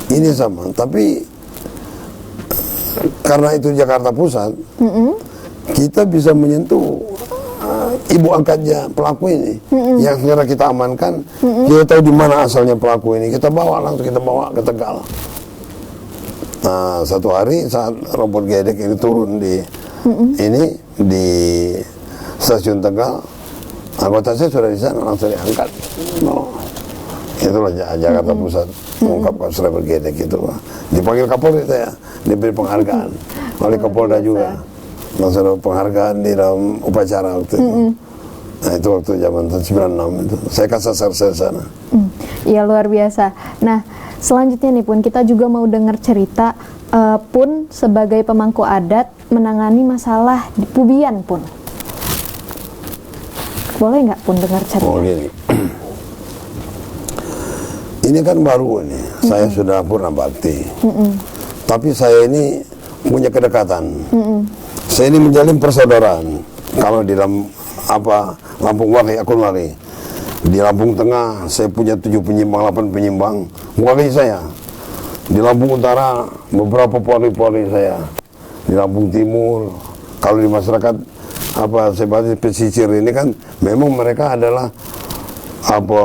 ini sama, tapi karena itu Jakarta Pusat, kita bisa menyentuh ibu angkatnya pelaku ini, yang segera kita amankan. Kita tahu di mana asalnya pelaku ini, kita langsung bawa ke Tegal. Nah, satu hari saat robot gedek ini turun di stasiun Tegal, anggota saya sudah di sana, langsung diangkat. Itulah Jakarta Pusat mengungkapkan surat bergedek itu. Dipanggil Kapolri saya, diberi penghargaan oleh Kapolda juga. Langsung ada penghargaan di dalam upacara waktu itu. Nah, itu waktu zaman tahun 96 itu. Saya kasar saya sana. Iya, luar biasa. Nah, selanjutnya nih Pun, kita juga mau dengar cerita Pun sebagai pemangku adat menangani masalah di Pubian, Pun. Boleh nggak Pun dengar cerita? Oh, gini. Ini kan baru nih, saya sudah purna bakti. Tapi saya ini punya kedekatan. Saya ini menjalin persaudaraan. Kalau di dalam Lampung Wali, Akun Wali. Di Lampung Tengah saya punya 7 penyimbang, 8 penyimbang wali saya. Di Lampung Utara beberapa pori-pori saya. Di Lampung Timur, kalau di masyarakat saya bahas pesisir ini kan memang mereka adalah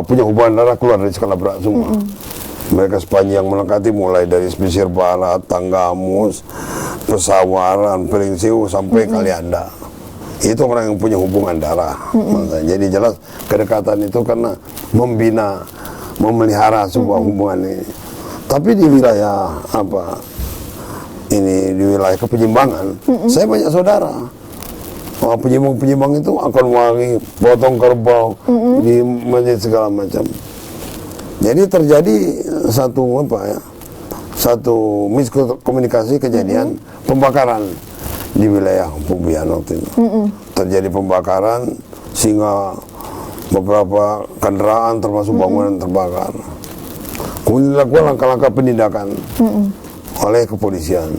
punya hubungan darah keluar dari skala berat semua. Mereka sepanjang melengkapi mulai dari pesisir barat, Tanggamus, Pesawaran, Pringsiu sampai Kalianda. Itu orang yang punya hubungan darah. Jadi jelas kedekatan itu karena membina, memelihara sebuah hubungan ini. Tapi di wilayah di wilayah Kepenyimbangan, saya banyak saudara. Penyimbang-penyimbang itu akan wangi, potong kerbau di masjid segala macam. Jadi terjadi satu miskomunikasi, kejadian pembakaran di wilayah Pubian waktu itu. Terjadi pembakaran sehingga beberapa kendaraan termasuk bangunan terbakar. Kemudian dilakukan langkah-langkah penindakan oleh kepolisian.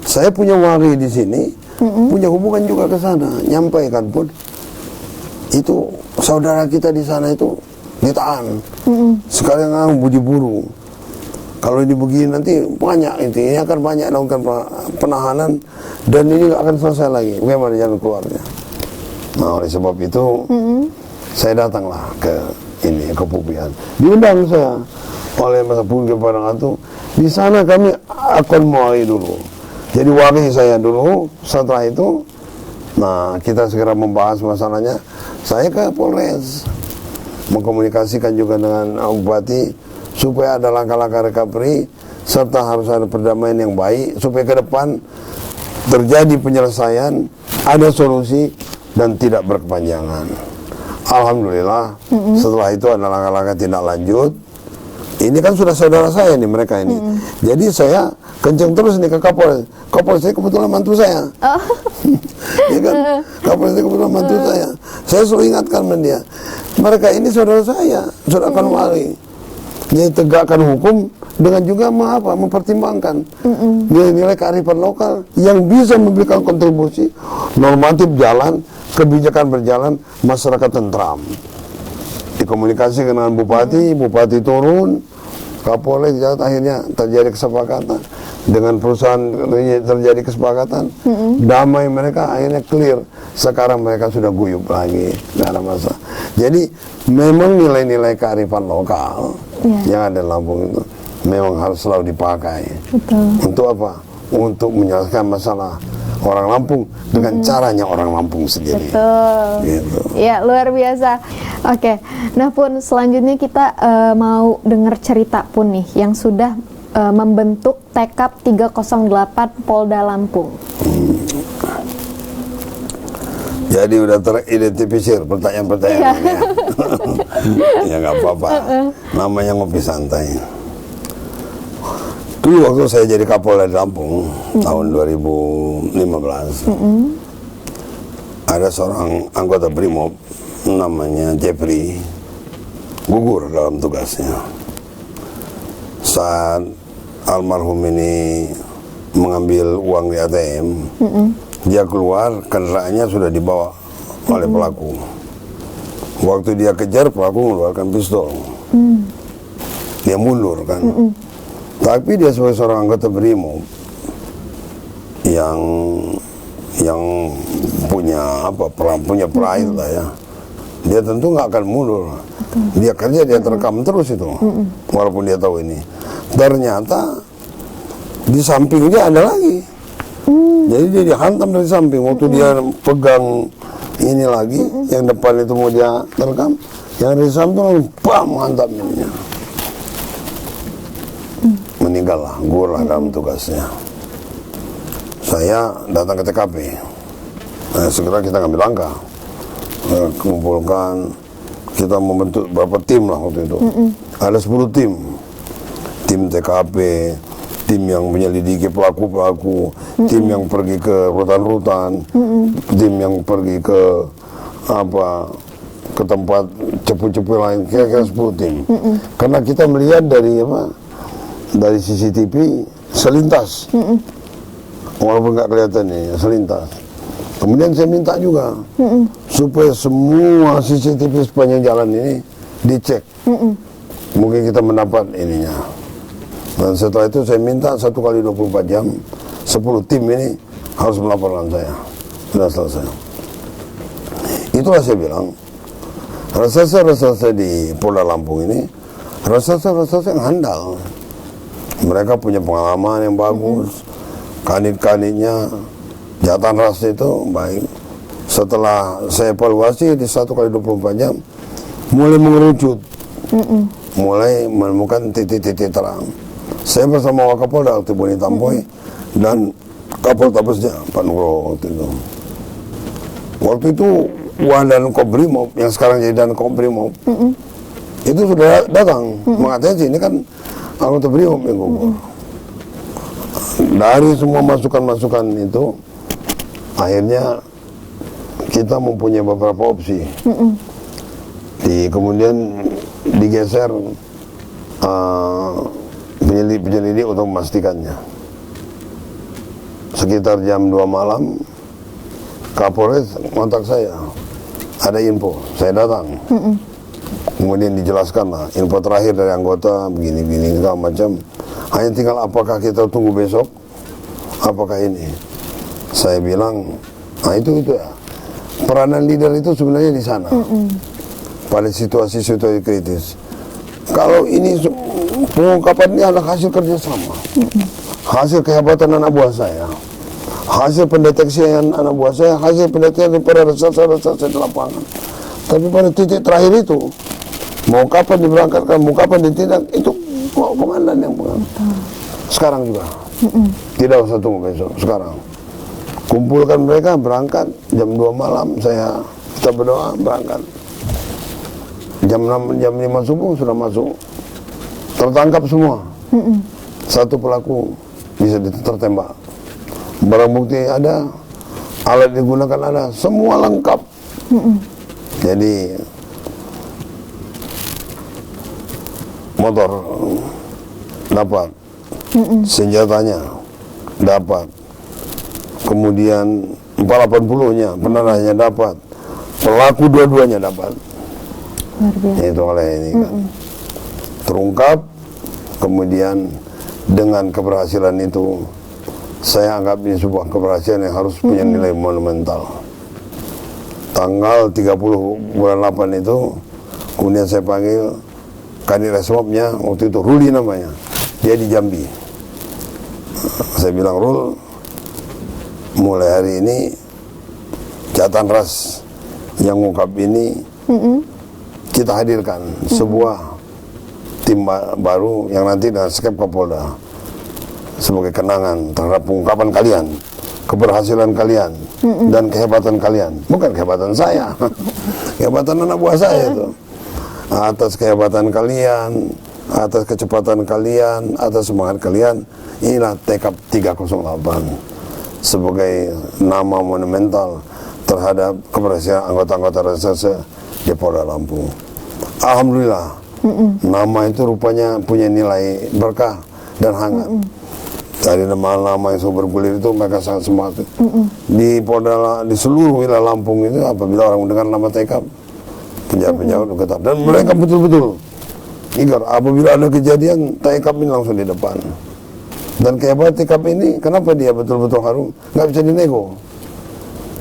Saya punya wali di sini, punya hubungan juga ke sana, nyampaikan Pun itu saudara kita di sana itu ditahan. Sekarang budi buru. Kalau ini begini nanti banyak ini akan banyak melakukan penahanan dan ini akan selesai lagi. Bagaimana jalan keluarnya? Nah, oleh sebab itu saya datanglah ke Pubian. Diundang saya oleh Mas Pungki Padang itu. Di sana kami akan mulai dulu. Jadi wali saya dulu, setelah itu, nah kita segera membahas masalahnya. Saya ke Polres, mengkomunikasikan juga dengan Bupati, supaya ada langkah-langkah recovery, serta harus ada perdamaian yang baik, supaya ke depan terjadi penyelesaian, ada solusi, dan tidak berkepanjangan. Alhamdulillah, setelah itu ada langkah-langkah tindak lanjut. Ini kan sudah saudara saya nih mereka ini. Jadi saya kenceng terus nih ke Kapolres. Kapolres saya kebetulan mantu saya. Ya kan? Kapolres saya kebetulan mantu saya. Saya selalu ingatkan sama dia. Mereka ini saudara saya, saudara kan wali. Jadi tegakkan hukum dengan juga mempertimbangkan nilai-nilai kearifan lokal yang bisa memberikan kontribusi normatif jalan, kebijakan berjalan, masyarakat tentram. Dikomunikasi dengan Bupati turun, Kapolres, akhirnya terjadi kesepakatan dengan perusahaan, terjadi kesepakatan damai, mereka akhirnya clear. Sekarang mereka sudah guyup lagi, nggak ada masalah. Jadi memang nilai-nilai kearifan lokal yang ada di Lampung itu memang harus selalu dipakai. Untuk apa? Untuk menyelesaikan masalah orang Lampung dengan caranya orang Lampung sendiri. Betul. Gitu. Ya, luar biasa. Oke, nah Pun, selanjutnya kita mau dengar cerita Pun nih yang sudah membentuk Tekap 308 Polda Lampung. Jadi udah teridentifikasi pertanyaan-pertanyaannya. Ya nggak apa-apa. Namanya ngopi santai. Dulu waktu saya jadi Kapolda di Lampung tahun 2015, ada seorang anggota Brimob namanya Jeffrey gugur dalam tugasnya. Saat almarhum ini mengambil uang di ATM, dia keluar, kendaraannya sudah dibawa oleh pelaku. Waktu dia kejar, pelaku mengeluarkan pistol. Dia mundur kan. Tapi dia sebagai seorang anggota Brimob yang punya punya pride lah ya. Dia tentu nggak akan mundur. Dia kerja, dia terekam terus itu. Walaupun dia tahu ini. Ternyata di samping dia ada lagi. Jadi dia dihantam dari samping. Waktu dia pegang ini lagi, yang depan itu mau dia terekam, yang dari samping langsung bam, menghantam ininya. Meninggal lah, gugur lah dalam tugasnya. Saya datang ke TKP. Nah, segera kita ngambil langkah, kumpulkan, kita membentuk beberapa tim lah waktu itu. Ada 10 tim. Tim TKP, tim yang menyelidiki pelaku-pelaku, tim yang pergi ke rutan-rutan, tim yang pergi ke ke tempat cepu-cepu lain, kira-kira 10 tim. Karena kita melihat dari CCTV selintas, walaupun nggak kelihatan nih, selintas. Kemudian saya minta juga supaya semua CCTV sepanjang jalan ini dicek. Mungkin kita mendapat ininya. Dan setelah itu saya minta 1 kali 24 jam 10 tim ini harus melaporkan saya. Sudah selesai. Itulah saya bilang, reserse di Polda Lampung ini reserse yang handal. Mereka punya pengalaman yang bagus. Kanit-kanitnya, jatan ras itu baik. Setelah saya evaluasi di 1 kali 24 jam mulai mengerucut, mulai menemukan titik-titik terang. Saya bersama Wakapolda Tibuni Tampoy dan Kapoltabesnya Pak Nugroho waktu itu. Waktu itu Wadan Kobrimob yang sekarang jadi Dan Kobrimob itu sudah datang mengatakan ini kan anggota Brimob yang gugur. Dari semua masukan-masukan itu, akhirnya kita mempunyai beberapa opsi. Kemudian digeser penyelidik untuk memastikannya. Sekitar jam 2 malam, Kapolres kontak saya. Ada info, saya datang. Kemudian dijelaskan lah, info terakhir dari anggota begini-begini segala macam. Hanya tinggal apakah kita tunggu besok, apakah ini. Saya bilang, nah itu ya. Peranan leader itu sebenarnya di sana. Pada situasi-situasi kritis. Kalau ini pengungkapan ini adalah hasil kerjasama, hasil kehebatan anak buah saya, hasil pendeteksian anak buah saya, hasil pendeteksian daripada reserse di lapangan. Tapi pada titik terakhir itu, mau kapan diberangkatkan, mau kapan ditindak, itu komandan yang pegang. Sekarang juga, tidak usah tunggu besok, sekarang. Kumpulkan mereka, berangkat, jam 2 malam, kita berdoa, berangkat. Jam 6, jam 5 subuh sudah masuk. Tertangkap semua. Satu pelaku bisa tertembak. Barang bukti ada, alat digunakan ada, semua lengkap. Jadi motor dapat, senjatanya dapat, kemudian 480-nya penerangannya dapat, pelaku dua-duanya dapat. Itu oleh ini kan terungkap. Kemudian dengan keberhasilan itu, saya anggap ini sebuah keberhasilan yang harus punya nilai monumental. Tanggal 30 bulan 8 itu, kemudian saya panggil Kanit Resmobnya, waktu itu Ruli namanya, dia di Jambi. Saya bilang, Rul, mulai hari ini jatan ras yang ngungkap ini kita hadirkan sebuah tim baru yang nanti dengan skep Kapolda sebagai kenangan terhadap pengungkapan kalian, keberhasilan kalian, dan kehebatan kalian. Bukan kehebatan saya, kehebatan anak buah saya itu. Atas kehebatan kalian, atas kecepatan kalian, atas semangat kalian, inilah tekap 308 sebagai nama monumental terhadap keberhasilan anggota-anggota reserse di Polda Lampung. Alhamdulillah, nama itu rupanya punya nilai berkah dan hangat. Dari nama-nama yang sudah bergulir itu mereka sangat semangat. Di Polda, di seluruh wilayah Lampung itu apabila orang mendengar nama tekap, penjabat-penjabat getar, dan mereka betul-betul ingat apabila ada kejadian tekap ini langsung di depan. Dan kehebatan tekap ini kenapa dia betul-betul harum, nggak bisa dinego.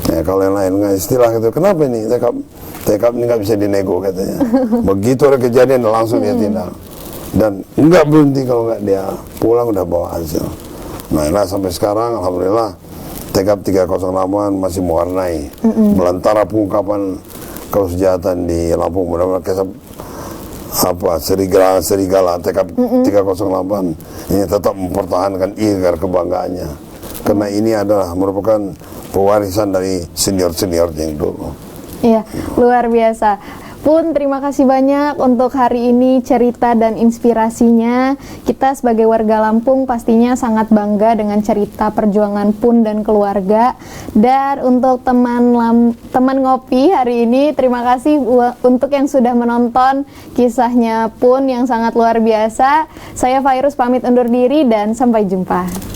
Ya, kalau yang lain nggak istilah itu, kenapa ini tekap ini nggak bisa dinego katanya. Begitu ada kejadian langsung dia tindak, dan nggak berhenti kalau nggak dia pulang udah bawa hasil. Nah sampai sekarang alhamdulillah tekap 308 masih mewarnai belantara pengungkapan kejahatan di Lampung. Mudah-mudahan serigala tekap 308 ini tetap mempertahankan igar kebanggaannya, karena ini adalah merupakan pewarisan dari senior-senior yang dulu. Iya, luar biasa. Pun terima kasih banyak untuk hari ini cerita dan inspirasinya. Kita sebagai warga Lampung pastinya sangat bangga dengan cerita perjuangan Pun dan keluarga. Dan untuk teman ngopi hari ini, terima kasih untuk yang sudah menonton kisahnya Pun yang sangat luar biasa. Saya Fairuz pamit undur diri dan sampai jumpa.